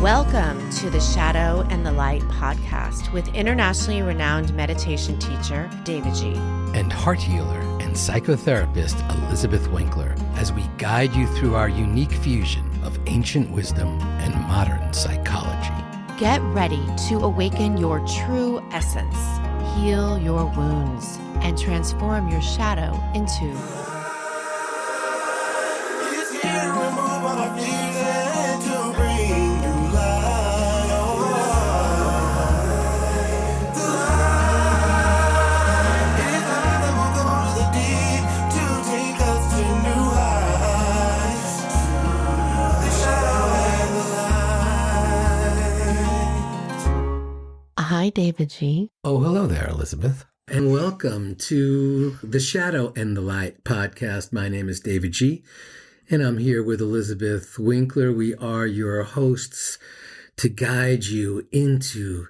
Welcome to the Shadow and the Light podcast with internationally renowned meditation teacher, davidji. And heart healer and psychotherapist, Elizabeth Winkler, as we guide you through our unique fusion of ancient wisdom and modern psychology. Get ready to awaken your true essence, heal your wounds, and transform your shadow into Hi, davidji. Oh, hello there, Elizabeth. And welcome to the Shadow and the Light podcast. My name is davidji, and I'm here with Elizabeth Winkler. We are your hosts to guide you into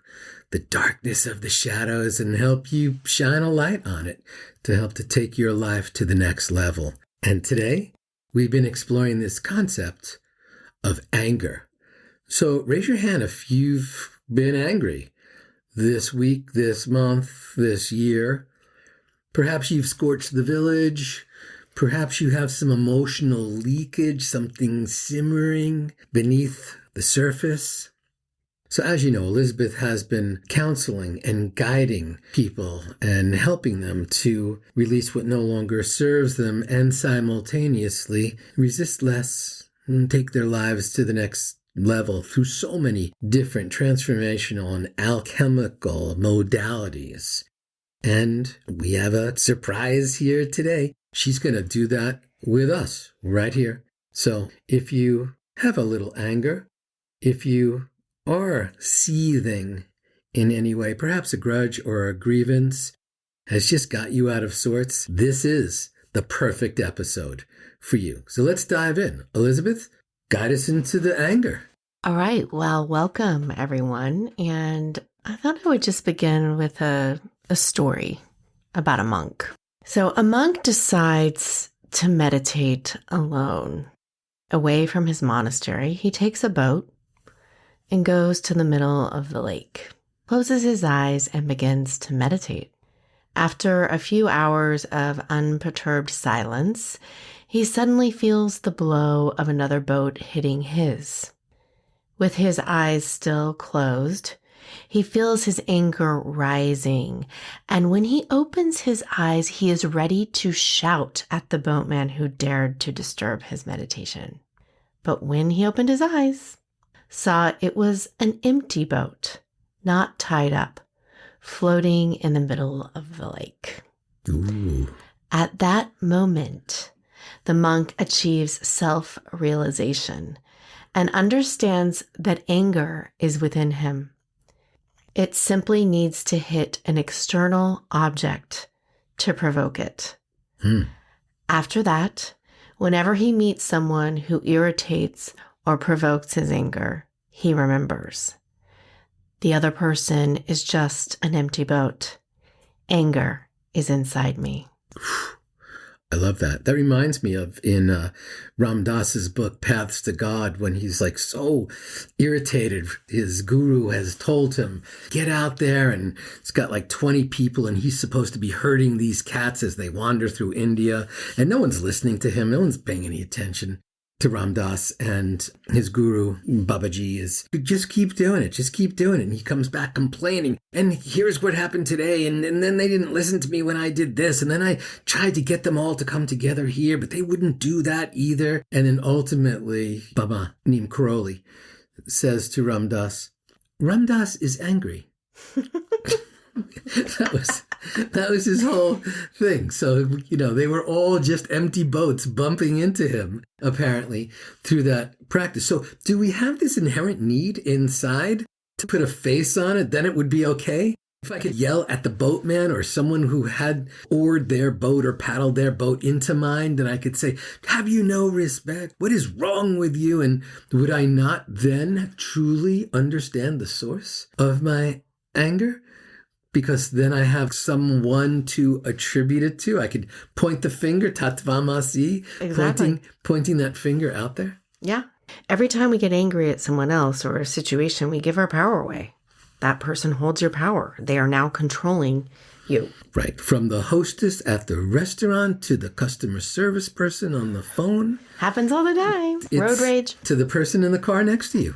the darkness of the shadows and help you shine a light on it to help to take your life to the next level. And today, we've been exploring this concept of anger. So raise your hand if you've been angry this week, this month, this year. Perhaps you've scorched the village. Perhaps you have some emotional leakage, something simmering beneath the surface. So as you know, Elizabeth has been counseling and guiding people and helping them to release what no longer serves them and simultaneously resist less and take their lives to the next level through so many different transformational and alchemical modalities. And we have a surprise here today. She's going to do that with us right here. So if you have a little anger, if you are seething in any way, perhaps a grudge or a grievance has just got you out of sorts, this is the perfect episode for you. So let's dive in. Elizabeth, guide us into the anger. All right. Well, welcome, everyone. And I thought I would just begin with a story about a monk. So a monk decides to meditate alone away from his monastery. He takes a boat and goes to the middle of the lake, closes his eyes, and begins to meditate. After a few hours of unperturbed silence, he suddenly feels the blow of another boat hitting his. With his eyes still closed, he feels his anger rising, and when he opens his eyes, he is ready to shout at the boatman who dared to disturb his meditation. But when he opened his eyes, saw it was an empty boat, not tied up, floating in the middle of the lake. Ooh. At that moment, the monk achieves self-realization and understands that anger is within him. It simply needs to hit an external object to provoke it. After that, whenever he meets someone who irritates or provokes his anger, he remembers. The other person is just an empty boat. Anger is inside me. I love that. That reminds me of in Ram Dass's book, Paths to God, when he's like so irritated. His guru has told him, get out there, and it's got like 20 people, and he's supposed to be herding these cats as they wander through India. And no one's listening to him. No one's paying any attention to Ram Dass, and his guru, Babaji, is just keep doing it. Just keep doing it. And he comes back complaining. And here's what happened today. And then they didn't listen to me when I did this. And then I tried to get them all to come together here, but they wouldn't do that either. And then ultimately, Baba Neem Karoli says to Ram Dass is angry. That was his whole thing. So, they were all just empty boats bumping into him, apparently, through that practice. So do we have this inherent need inside to put a face on it? Then it would be okay? If I could yell at the boatman or someone who had oared their boat or paddled their boat into mine, then I could say, have you no respect? What is wrong with you? And would I not then truly understand the source of my anger? because then I have someone to attribute it to. I could point the finger, tatvamasi, Exactly. pointing that finger out there. Yeah. Every time we get angry at someone else or a situation, we give our power away. That person holds your power. They are now controlling you. Right. From the hostess at the restaurant to the customer service person on the phone. Happens all the time. Road rage. To the person in the car next to you.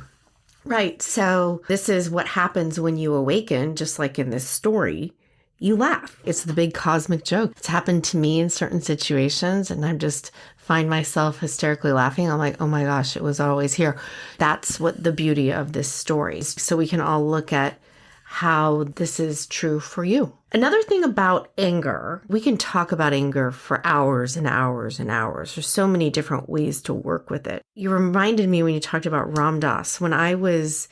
Right. So this is what happens when you awaken, just like in this story. You laugh. It's the big cosmic joke. It's happened to me in certain situations, and I just find myself hysterically laughing. I'm like, oh my gosh, it was always here. That's what the beauty of this story is. So we can all look at how this is true for you. Another thing about anger, we can talk about anger for hours and hours and hours. There's so many different ways to work with it. You reminded me when you talked about Ram Dass. When I was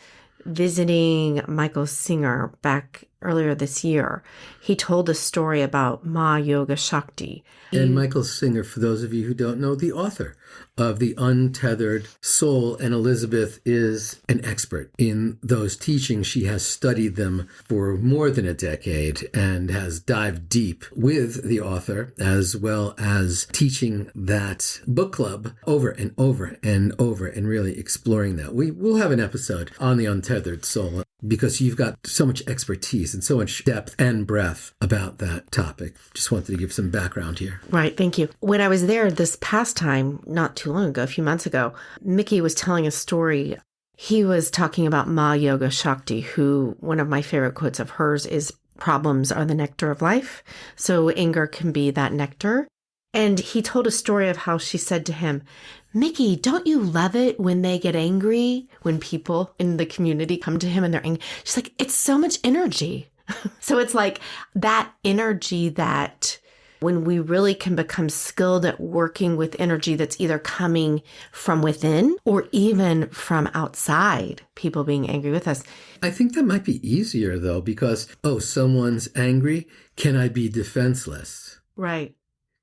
visiting Michael Singer back earlier this year, he told a story about Ma Yoga Shakti. And Michael Singer, for those of you who don't know, the author of The Untethered Soul. And Elizabeth is an expert in those teachings. She has studied them for more than a decade and has dived deep with the author, as well as teaching that book club over and over and over and really exploring that. We'll have an episode on The Untethered Soul because you've got so much expertise and so much depth and breadth about that topic. Just wanted to give some background here. Right. Thank you. When I was there this past time, not too long ago, a few months ago, Mickey was telling a story. He was talking about Ma Yoga Shakti, who one of my favorite quotes of hers is, "Problems are the nectar of life." So anger can be that nectar. And he told a story of how she said to him, "Mickey, don't you love it when they get angry? When people in the community come to him and they're angry?" She's like, "It's so much energy." So it's like that energy that when we really can become skilled at working with energy that's either coming from within or even from outside, people being angry with us. I think that might be easier, though, because, someone's angry. Can I be defenseless? Right.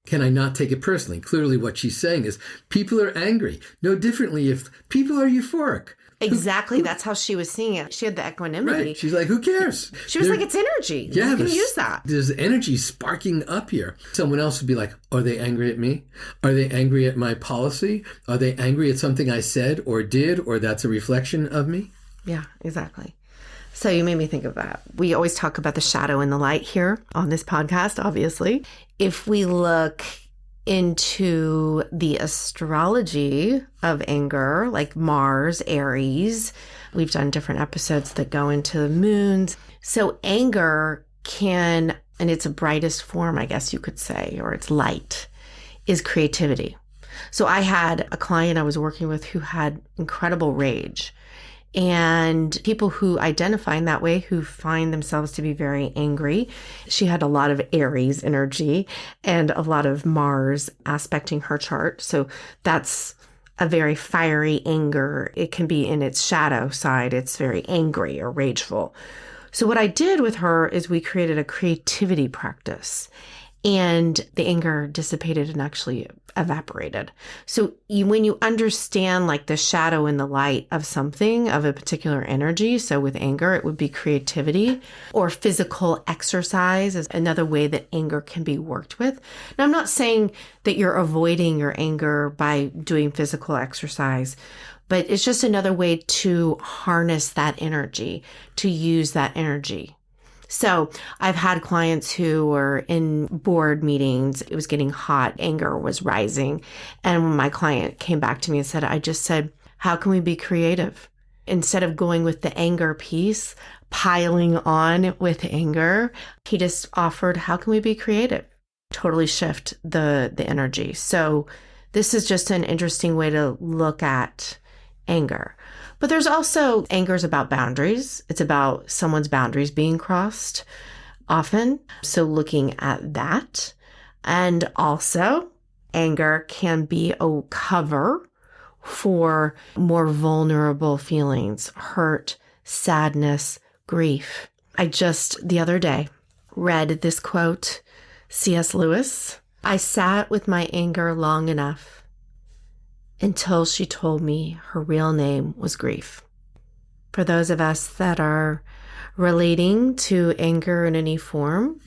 Can I not take it personally? Clearly what she's saying is people are angry. No differently if people are euphoric. Exactly. That's how she was seeing it. She had the equanimity. Right. She's like, who cares? She was like, it's energy. Yeah, you can use that. There's energy sparking up here. Someone else would be like, are they angry at me? Are they angry at my policy? Are they angry at something I said or did, or that's a reflection of me? Yeah, exactly. So you made me think of that. We always talk about the shadow and the light here on this podcast, obviously. If we look into the astrology of anger, like Mars, Aries, we've done different episodes that go into the moons. So anger can, in its brightest form, I guess you could say, or its light, is creativity. So I had a client I was working with who had incredible rage. And people who identify in that way, who find themselves to be very angry, she had a lot of Aries energy and a lot of Mars aspecting her chart. So that's a very fiery anger. It can be in its shadow side. It's very angry or rageful. So what I did with her is we created a creativity practice. And the anger dissipated and actually evaporated. So when you understand like the shadow and the light of something, of a particular energy, so with anger, it would be creativity, or physical exercise is another way that anger can be worked with. Now, I'm not saying that you're avoiding your anger by doing physical exercise, but it's just another way to harness that energy, to use that energy. So I've had clients who were in board meetings. It was getting hot. Anger was rising. And when my client came back to me and said, I just said, how can we be creative? Instead of going with the anger piece, piling on with anger, he just offered, how can we be creative? Totally shift the energy. So this is just an interesting way to look at anger. But there's also anger's about boundaries. It's about someone's boundaries being crossed often. So looking at that. And also anger can be a cover for more vulnerable feelings, hurt, sadness, grief. I just the other day read this quote, C.S. Lewis. I sat with my anger long enough until she told me her real name was grief. For those of us that are relating to anger in any form.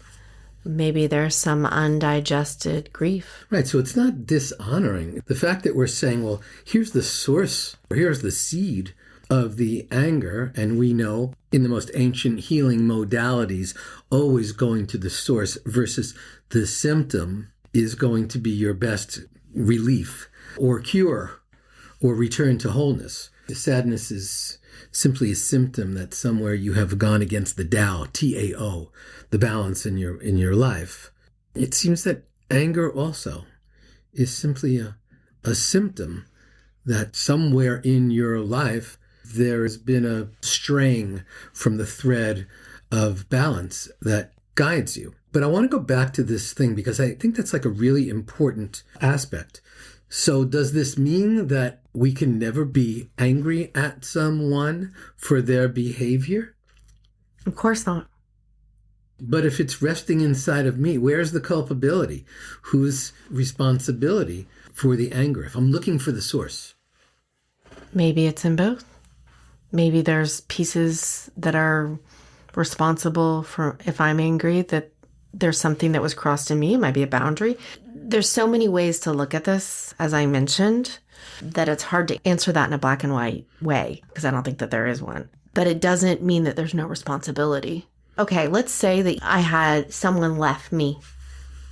Maybe there's some undigested grief. Right. So it's not dishonoring. The fact that we're saying, well, here's the source, or here's the seed of the anger, and we know in the most ancient healing modalities, always going to the source versus the symptom is going to be your best relief or cure or return to wholeness. The sadness is simply a symptom that somewhere you have gone against the Tao, T-A-O, the balance in your life. It seems that anger also is simply a symptom that somewhere in your life there has been a straying from the thread of balance that guides you. But I want to go back to this thing because I think that's like a really important aspect. So does this mean that we can never be angry at someone for their behavior? Of course not. But if it's resting inside of me, where's the culpability? Whose responsibility for the anger? If I'm looking for the source. Maybe it's in both. Maybe there's pieces that are responsible for if I'm angry, that there's something that was crossed in me. It might be a boundary. There's so many ways to look at this, as I mentioned, that it's hard to answer that in a black and white way, because I don't think that there is one. But it doesn't mean that there's no responsibility. Okay, let's say that I had someone left me,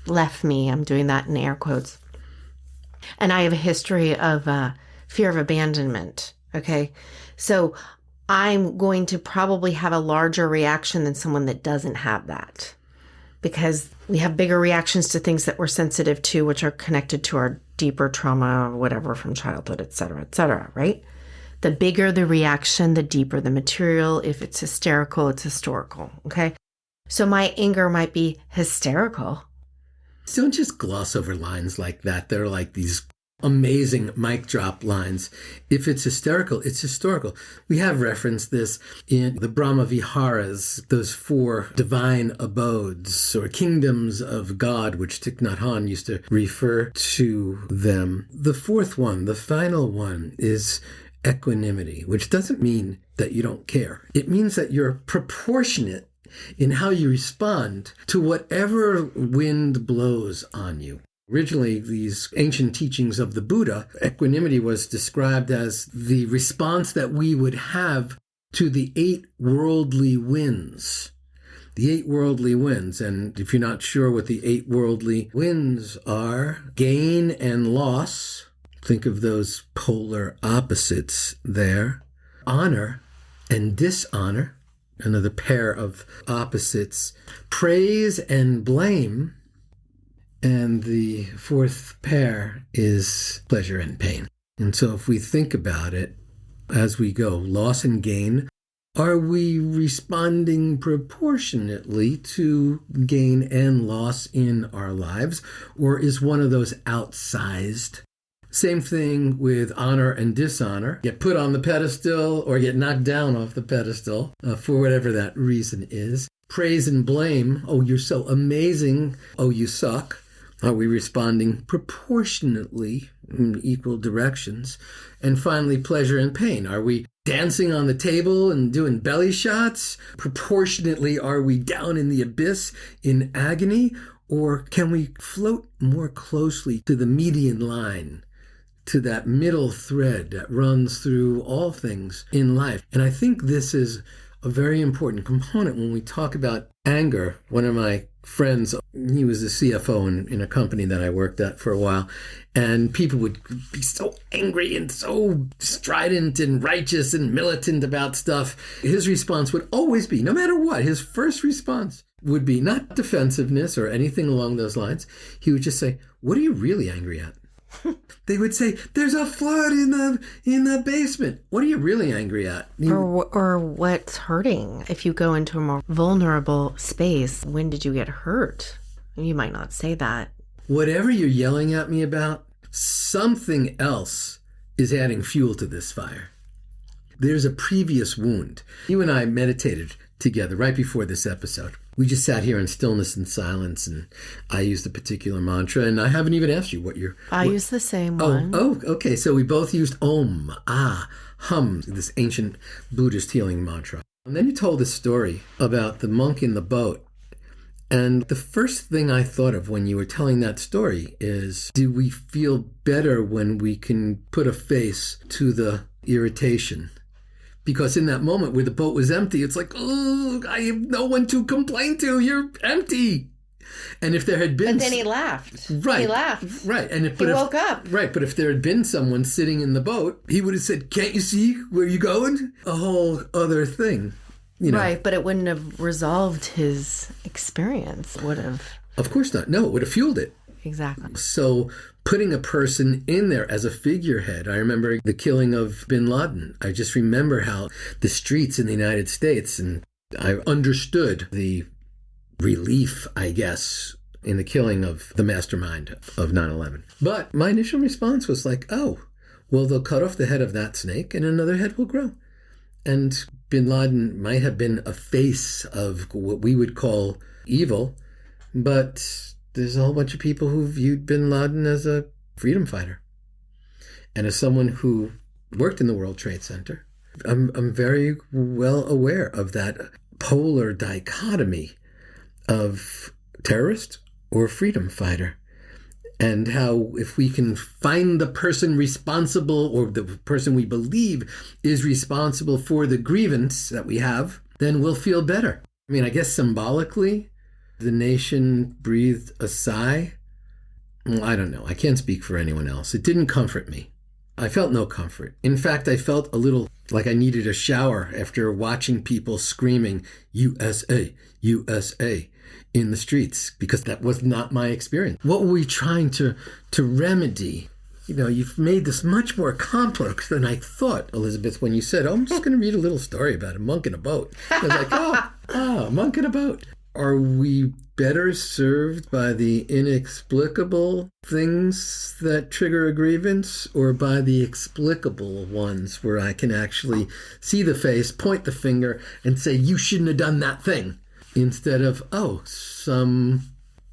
I'm doing that in air quotes, and I have a history of fear of abandonment, okay? So I'm going to probably have a larger reaction than someone that doesn't have that, because we have bigger reactions to things that we're sensitive to, which are connected to our deeper trauma or whatever from childhood, et cetera, right? The bigger the reaction, the deeper the material. If it's hysterical, it's historical, okay? So my anger might be hysterical. Don't just gloss over lines like that. They're like these amazing mic drop lines. If it's hysterical, it's historical. We have referenced this in the Brahma Viharas, those 4 divine abodes or kingdoms of God, which Thich Nhat Hanh used to refer to them. The 4th one, the final one, is equanimity, which doesn't mean that you don't care. It means that you're proportionate in how you respond to whatever wind blows on you. Originally, these ancient teachings of the Buddha, equanimity was described as the response that we would have to the 8 worldly winds. The 8 worldly winds, and if you're not sure what the 8 worldly winds are, gain and loss, think of those polar opposites there, honor and dishonor, another pair of opposites, praise and blame, and the 4th pair is pleasure and pain. And so if we think about it as we go, loss and gain, are we responding proportionately to gain and loss in our lives? Or is one of those outsized? Same thing with honor and dishonor. Get put on the pedestal or get knocked down off the pedestal for whatever that reason is. Praise and blame. Oh, you're so amazing. Oh, you suck. Are we responding proportionately in equal directions? And finally, pleasure and pain. Are we dancing on the table and doing belly shots? Proportionately, are we down in the abyss in agony? Or can we float more closely to the median line, to that middle thread that runs through all things in life? And I think this is a very important component when we talk about anger. One of my friends, he was a CFO in a company that I worked at for a while, and people would be so angry and so strident and righteous and militant about stuff. His response would always be, no matter what, his first response would be not defensiveness or anything along those lines. He would just say, "What are you really angry at?" They would say, "There's a flood in the basement." What are you really angry at? Or what's hurting? If you go into a more vulnerable space, when did you get hurt? You might not say that. Whatever you're yelling at me about, something else is adding fuel to this fire. There's a previous wound. You and I meditated together right before this episode. We just sat here in stillness and silence, and I used a particular mantra, and I haven't even asked you I use the same one. Oh, okay. So we both used Om, Ah, Hum, this ancient Buddhist healing mantra. And then you told a story about the monk in the boat. And the first thing I thought of when you were telling that story is, do we feel better when we can put a face to the irritation? Because in that moment where the boat was empty, it's like, oh, I have no one to complain to. You're empty. And if there had been... But then he laughed. Right. He laughed. Right. And he woke up. Right. But if there had been someone sitting in the boat, he would have said, can't you see where you're going? A whole other thing. You know. Right. But it wouldn't have resolved his experience, would have. Of course not. No, it would have fueled it. Exactly. So putting a person in there as a figurehead, I remember the killing of bin Laden. I just remember how the streets in the United States, and I understood the relief, I guess, in the killing of the mastermind of 9/11. But my initial response was like, oh, well, they'll cut off the head of that snake and another head will grow. And bin Laden might have been a face of what we would call evil, but there's a whole bunch of people who viewed bin Laden as a freedom fighter. And as someone who worked in the World Trade Center, I'm very well aware of that polar dichotomy of terrorist or freedom fighter, and how if we can find the person responsible, or the person we believe is responsible for the grievance that we have, then we'll feel better. I mean, I guess symbolically, the nation breathed a sigh. Well, I don't know. I can't speak for anyone else. It didn't comfort me. I felt no comfort. In fact, I felt a little like I needed a shower after watching people screaming, USA, USA, in the streets, because that was not my experience. What were we trying to remedy? You know, you've made this much more complex than I thought, Elizabeth, when you said, oh, I'm just going to read a little story about a monk in a boat. I was like, a monk in a boat. Are we better served by the inexplicable things that trigger a grievance, or by the explicable ones where I can actually see the face, point the finger, and say, you shouldn't have done that thing, instead of, oh, some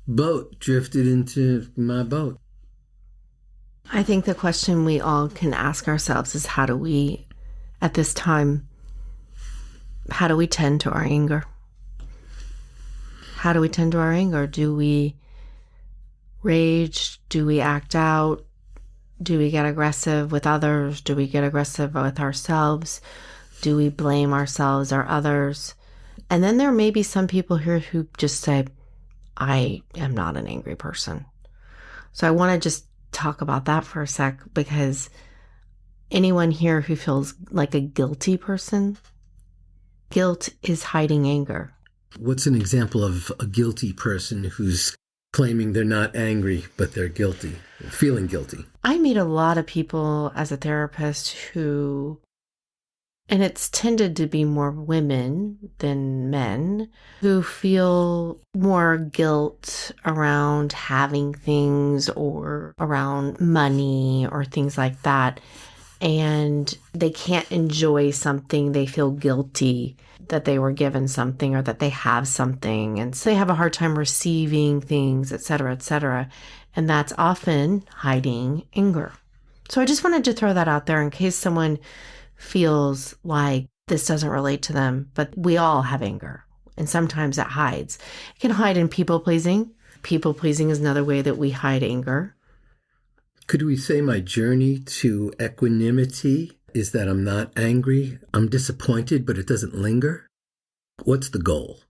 boat drifted into my boat? I think the question we all can ask ourselves is, how do we, at this time, how do we tend to our anger? How do we tend to our anger? Do we rage? Do we act out? Do we get aggressive with others? Do we get aggressive with ourselves? Do we blame ourselves or others? And then there may be some people here who just say, I am not an angry person. So I want to just talk about that for a sec, because anyone here who feels like a guilty person, guilt is hiding anger. What's an example of a guilty person who's claiming they're not angry, but they're guilty, feeling guilty? I meet a lot of people as a therapist who, and it's tended to be more women than men, who feel more guilt around having things or around money or things like that. And they can't enjoy something. They feel guilty that they were given something or that they have something. And so they have a hard time receiving things, et cetera, et cetera. And that's often hiding anger. So I just wanted to throw that out there in case someone feels like this doesn't relate to them, but we all have anger. And sometimes it hides. It can hide in people pleasing. People pleasing is another way that we hide anger. Could we say my journey to equanimity is that I'm not angry? I'm disappointed, but it doesn't linger. What's the goal?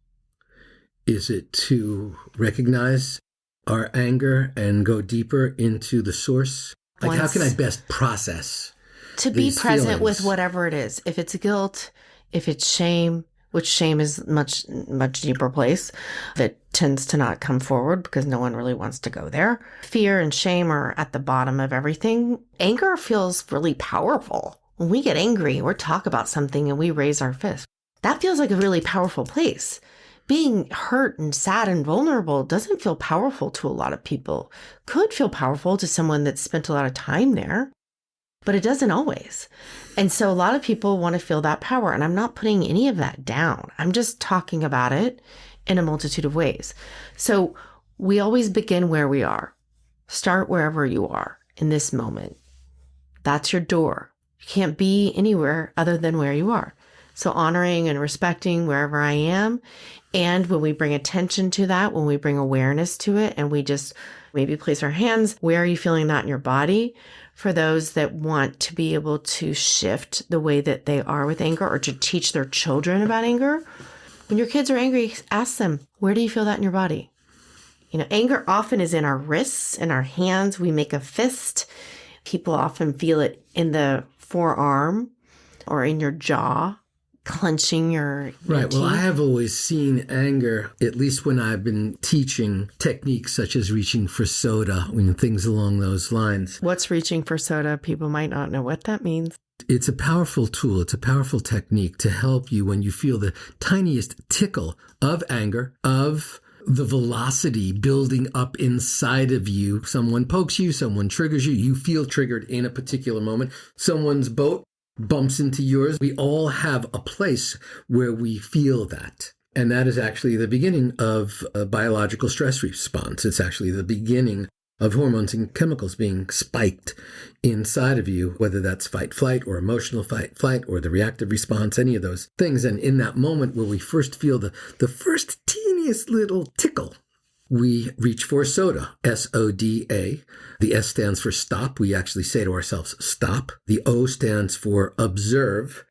Is it to recognize our anger and go deeper into the source? Like, how can I best process to be present feelings with whatever it is? If it's guilt, if it's shame, which shame is much deeper place that tends to not come forward because no one really wants to go there. Fear and shame are at the bottom of everything. Anger feels really powerful. When we get angry or talk about something and we raise our fist, that feels like a really powerful place. Being hurt and sad and vulnerable doesn't feel powerful to a lot of people. Could feel powerful to someone that's spent a lot of time there, but it doesn't always. And so a lot of people want to feel that power. And I'm not putting any of that down. I'm just talking about it in a multitude of ways. So we always begin where we are. Start wherever you are in this moment. That's your door. You can't be anywhere other than where you are. So honoring and respecting wherever I am. And when we bring attention to that, when we bring awareness to it, and we just maybe place our hands, where are you feeling that in your body? For those that want to be able to shift the way that they are with anger, or to teach their children about anger. When your kids are angry, ask them, where do you feel that in your body? Anger often is in our wrists, in our hands. We make a fist. People often feel it in the forearm or in your jaw, clenching your Right. teeth. Well, I have always seen anger, at least when I've been teaching techniques such as reaching for soda and things along those lines. What's reaching for soda? People might not know what that means. It's a powerful tool. It's a powerful technique to help you when you feel the tiniest tickle of anger, of the velocity building up inside of you. Someone pokes you, someone triggers you, you feel triggered in a particular moment. Someone's boat bumps into yours. We all have a place where we feel that. And that is actually the beginning of a biological stress response. It's actually the beginning of hormones and chemicals being spiked inside of you, whether that's fight, flight, or emotional fight, flight, or the reactive response, any of those things. And in that moment where we first feel the first teeniest little tickle, we reach for soda, S-O-D-A. The S stands for stop. We actually say to ourselves, stop. The O stands for observe.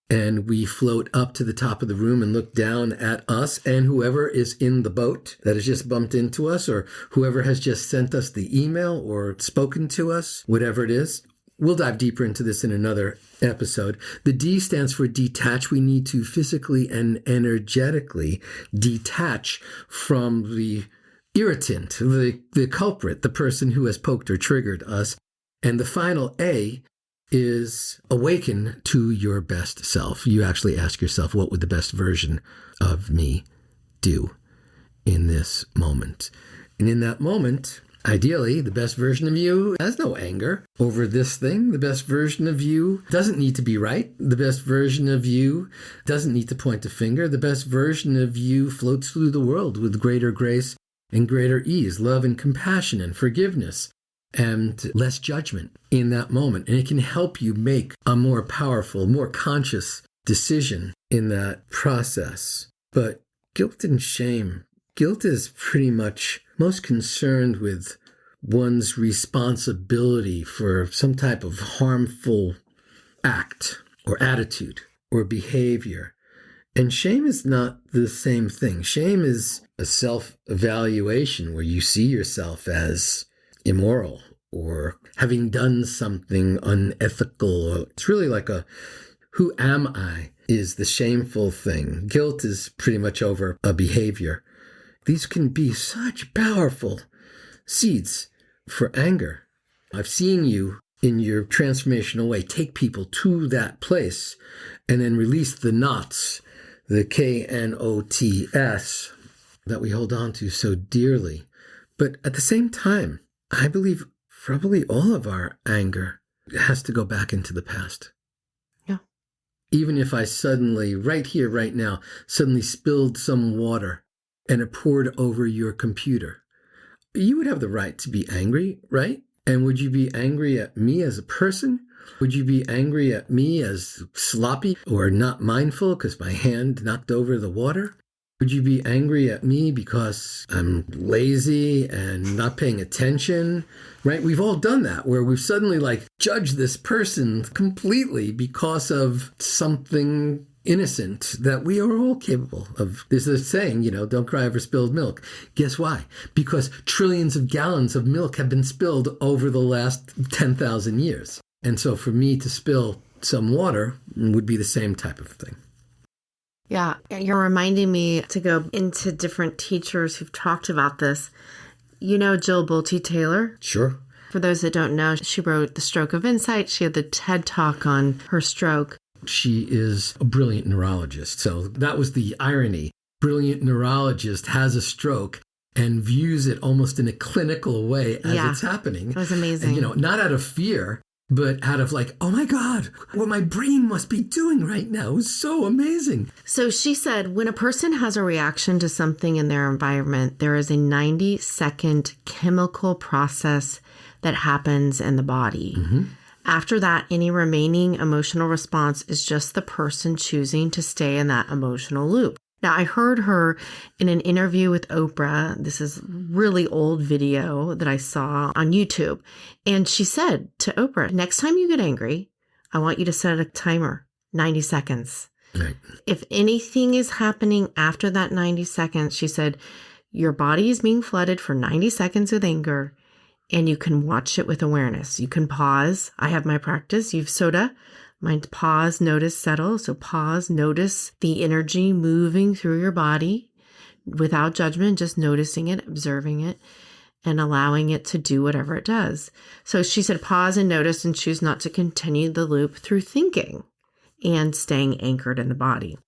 And we float up to the top of the room and look down at us and whoever is in the boat that has just bumped into us, or whoever has just sent us the email or spoken to us, whatever it is. We'll dive deeper into this in another episode. The D stands for detach. We need to physically and energetically detach from the irritant, the culprit, the person who has poked or triggered us. And the final A is awaken to your best self. You actually ask yourself, what would the best version of me do in this moment? And in that moment, ideally, the best version of you has no anger over this thing. The best version of you doesn't need to be right. The best version of you doesn't need to point a finger. The best version of you floats through the world with greater grace and greater ease, love and compassion and forgiveness, and less judgment in that moment. And it can help you make a more powerful, more conscious decision in that process. But guilt and shame, guilt is pretty much most concerned with one's responsibility for some type of harmful act or attitude or behavior. And shame is not the same thing. Shame is a self-evaluation where you see yourself as immoral or having done something unethical. It's really like who am I is the shameful thing. Guilt is pretty much over a behavior. These can be such powerful seeds for anger. I've seen you in your transformational way take people to that place and then release the knots, the K-N-O-T-S that we hold on to so dearly. But at the same time, I believe probably all of our anger has to go back into the past. Yeah. Even if I suddenly, right here, right now, suddenly spilled some water and it poured over your computer, you would have the right to be angry, right? And would you be angry at me as a person? Would you be angry at me as sloppy or not mindful because my hand knocked over the water? Would you be angry at me because I'm lazy and not paying attention, right? We've all done that where we've suddenly judged this person completely because of something innocent that we are all capable of. There's a saying, don't cry over spilled milk. Guess why? Because trillions of gallons of milk have been spilled over the last 10,000 years. And so for me to spill some water would be the same type of thing. Yeah, you're reminding me to go into different teachers who've talked about this. You know Jill Bolte Taylor? Sure. For those that don't know, she wrote The Stroke of Insight. She had the TED Talk on her stroke. She is a brilliant neurologist. So that was the irony. Brilliant neurologist has a stroke and views it almost in a clinical way as it's happening. It was amazing. And, not out of fear, but out of oh my God, what my brain must be doing right now is so amazing. So she said, when a person has a reaction to something in their environment, there is a 90-second chemical process that happens in the body. Mm-hmm. After that, any remaining emotional response is just the person choosing to stay in that emotional loop. Now, I heard her in an interview with Oprah. This is really old video that I saw on YouTube. And she said to Oprah, next time you get angry, I want you to set a timer, 90 seconds. Right. If anything is happening after that 90 seconds, she said, your body is being flooded for 90 seconds with anger, and you can watch it with awareness. You can pause. I have my practice. You've soda. Mind pause, notice, settle. So pause, notice the energy moving through your body without judgment, just noticing it, observing it, and allowing it to do whatever it does. So she said, pause and notice and choose not to continue the loop through thinking and staying anchored in the body.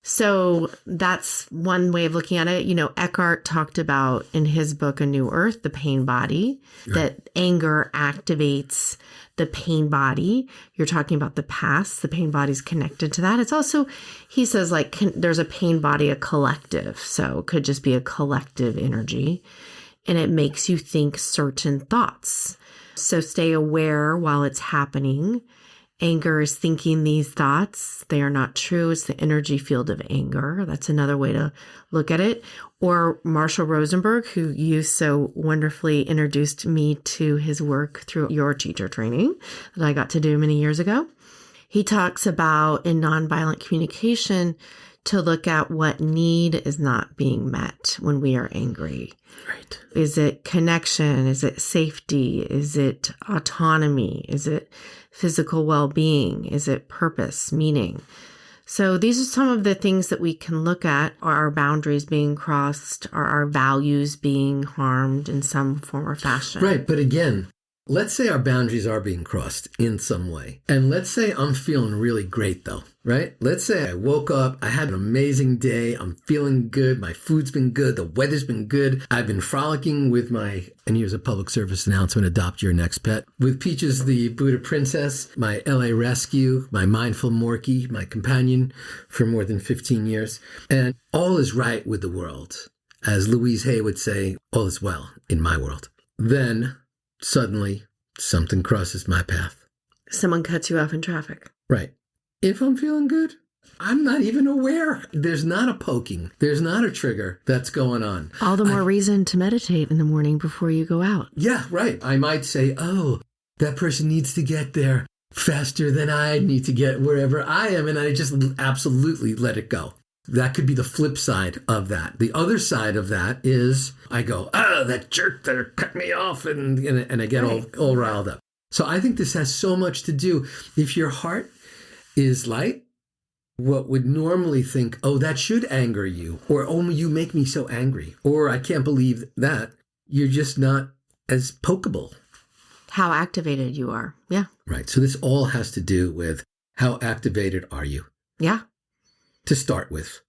So that's one way of looking at it. You know, Eckhart talked about in his book, A New Earth, the pain body, that anger activates the pain body. You're talking about the past. The pain body is connected to that. It's also, he says, like, there's a pain body, a collective. So it could just be a collective energy, and it makes you think certain thoughts. So stay aware while it's happening. Anger is thinking these thoughts. They are not true. It's the energy field of anger. That's another way to look at it. Or Marshall Rosenberg, who you so wonderfully introduced me to his work through your teacher training that I got to do many years ago. He talks about in nonviolent communication to look at what need is not being met when we are angry. Right. Is it connection? Is it safety? Is it autonomy? Is it physical well-being? Is it purpose, meaning? So these are some of the things that we can look at. Are our boundaries being crossed? Are our values being harmed in some form or fashion? Right. But again, let's say our boundaries are being crossed in some way. And let's say I'm feeling really great though, right? Let's say I woke up, I had an amazing day, I'm feeling good, my food's been good, the weather's been good, I've been frolicking with and here's a public service announcement, adopt your next pet, with Peaches the Buddha Princess, my LA rescue, my mindful Morkie, my companion for more than 15 years. And all is right with the world. As Louise Hay would say, all is well in my world. Then suddenly, something crosses my path. Someone cuts you off in traffic. Right. If I'm feeling good, I'm not even aware. There's not a poking. There's not a trigger that's going on. All the more reason to meditate in the morning before you go out. Yeah, right. I might say, oh, that person needs to get there faster than I need to get wherever I am. And I just absolutely let it go. That could be the flip side of that. The other side of that is I go, that jerk there cut me off, and I get all riled up. So I think this has so much to do. If your heart is light, what would normally think, oh, that should anger you, or oh, you make me so angry, or I can't believe that, you're just not as pokeable. How activated you are. Yeah. Right. So this all has to do with how activated are you? Yeah. To start with.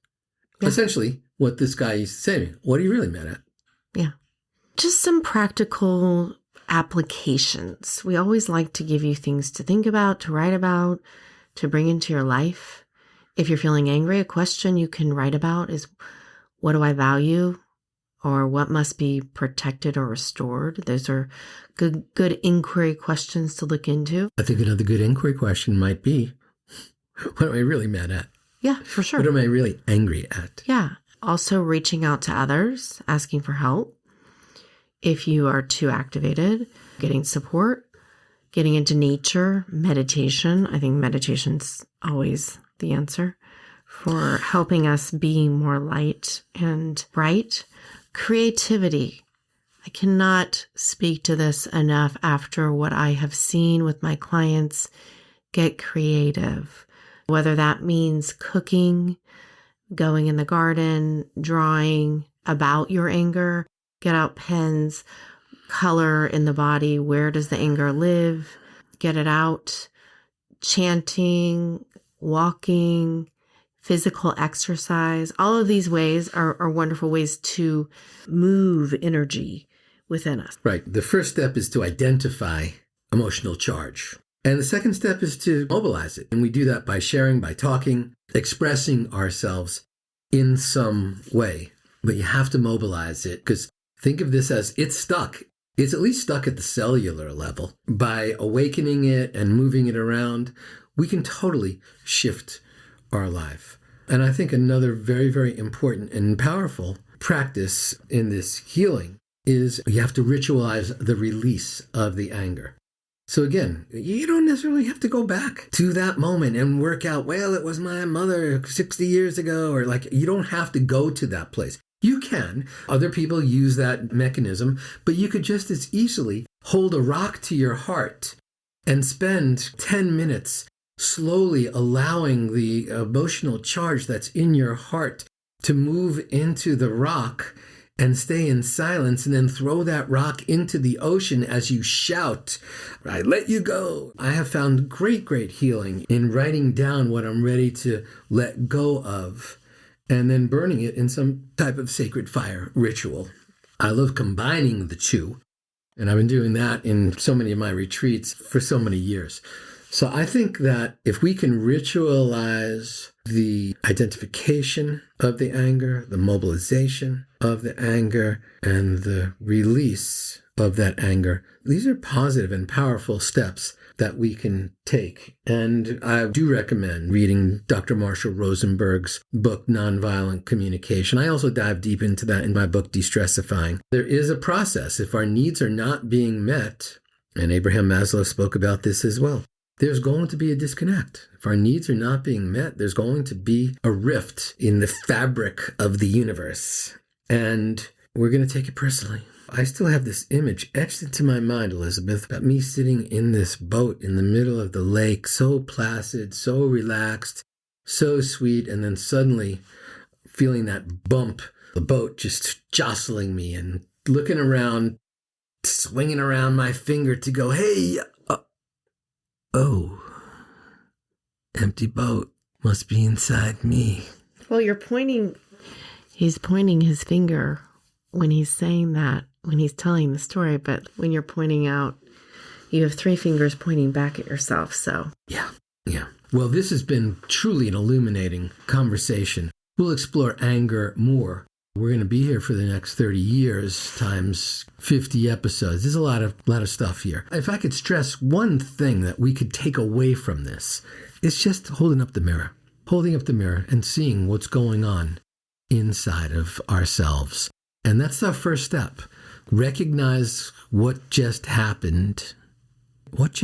Yeah. Essentially, what this guy used to say to me, what are you really mad at? Yeah. Just some practical applications. We always like to give you things to think about, to write about, to bring into your life. If you're feeling angry, a question you can write about is, what do I value? Or what must be protected or restored? Those are good inquiry questions to look into. I think another good inquiry question might be, what am I really mad at? Yeah, for sure. What am I really angry at? Yeah. Also reaching out to others, asking for help. If you are too activated, getting support, getting into nature, meditation. I think meditation's always the answer for helping us be more light and bright. Creativity. I cannot speak to this enough after what I have seen with my clients. Get creative. Whether that means cooking, going in the garden, drawing about your anger, get out pens, color in the body. Where does the anger live? Get it out. Chanting, walking, physical exercise. All of these ways are wonderful ways to move energy within us. Right. The first step is to identify emotional charge. And the second step is to mobilize it. And we do that by sharing, by talking, expressing ourselves in some way. But you have to mobilize it, because think of this as it's stuck. It's at least stuck at the cellular level. By awakening it and moving it around, we can totally shift our life. And I think another very, very important and powerful practice in this healing is you have to ritualize the release of the anger. So again, you don't necessarily have to go back to that moment and work out, well, it was my mother 60 years ago, or like, you don't have to go to that place. You can. Other people use that mechanism, but you could just as easily hold a rock to your heart and spend 10 minutes slowly allowing the emotional charge that's in your heart to move into the rock and stay in silence, and then throw that rock into the ocean as you shout, I let you go. I have found great, great healing in writing down what I'm ready to let go of and then burning it in some type of sacred fire ritual. I love combining the two, and I've been doing that in so many of my retreats for so many years. So I think that if we can ritualize the identification of the anger, the mobilization of the anger, and the release of that anger, these are positive and powerful steps that we can take. And I do recommend reading Dr. Marshall Rosenberg's book, Nonviolent Communication. I also dive deep into that in my book, De-Stressifying. There is a process. If our needs are not being met, and Abraham Maslow spoke about this as well, there's going to be a disconnect. If our needs are not being met, there's going to be a rift in the fabric of the universe. And we're going to take it personally. I still have this image etched into my mind, Elizabeth, about me sitting in this boat in the middle of the lake, so placid, so relaxed, so sweet, and then suddenly feeling that bump, the boat just jostling me and looking around, swinging around my finger to go, hey, oh, empty boat must be inside me. Well, he's pointing his finger when he's saying that, when he's telling the story, but when you're pointing out, you have 3 fingers pointing back at yourself, so. Yeah. Well, this has been truly an illuminating conversation. We'll explore anger more. We're going to be here for the next 30 years times 50 episodes. There's a lot of stuff here. If I could stress one thing that we could take away from this, it's just holding up the mirror and seeing what's going on inside of ourselves. And that's our first step. Recognize what just happened, which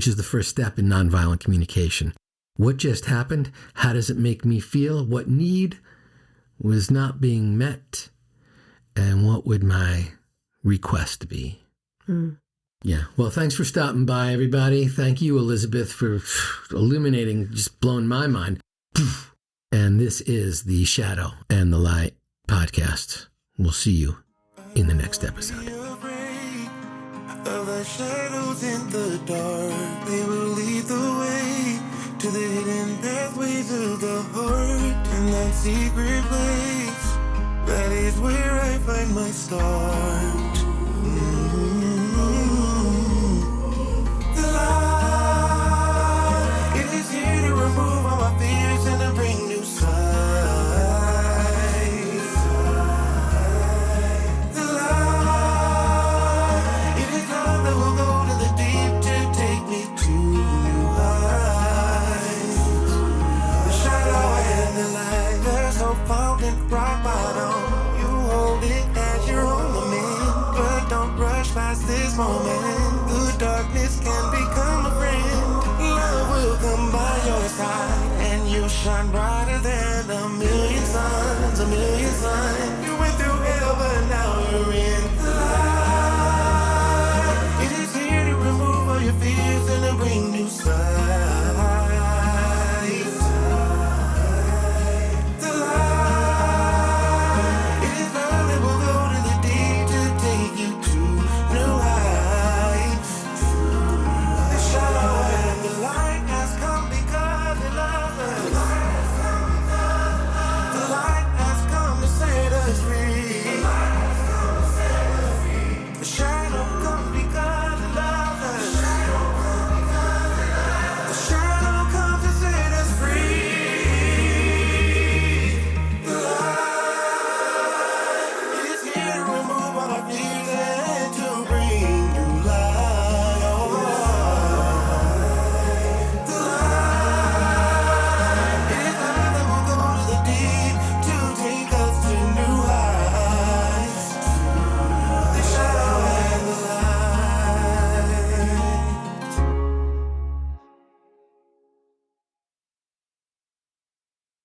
is the first step in nonviolent communication. What just happened? How does it make me feel? What need was not being met, and what would my request be? Yeah. Well, thanks for stopping by, everybody. Thank you, Elizabeth, for illuminating, just blowing my mind. And this is the Shadow and the Light podcast. We'll see you in the next episode. Of the shadows in the dark, they will lead the way to the hidden pathways of the heart, and that secret place, that is where I find my start. The light, it is here to remove all my fears and to bring new sight. The light, it is love that will go to the deep to take me to new heights. The shadow and the light, there's no fountain, rock bottom. You hold it as your ornament, but don't rush past this moment. The darkness can become a friend. Love will come by your side, and you'll shine brighter than a million suns, a million suns. You went through hell, but now you're in the light. It is here to remove all your fears and to bring new sight.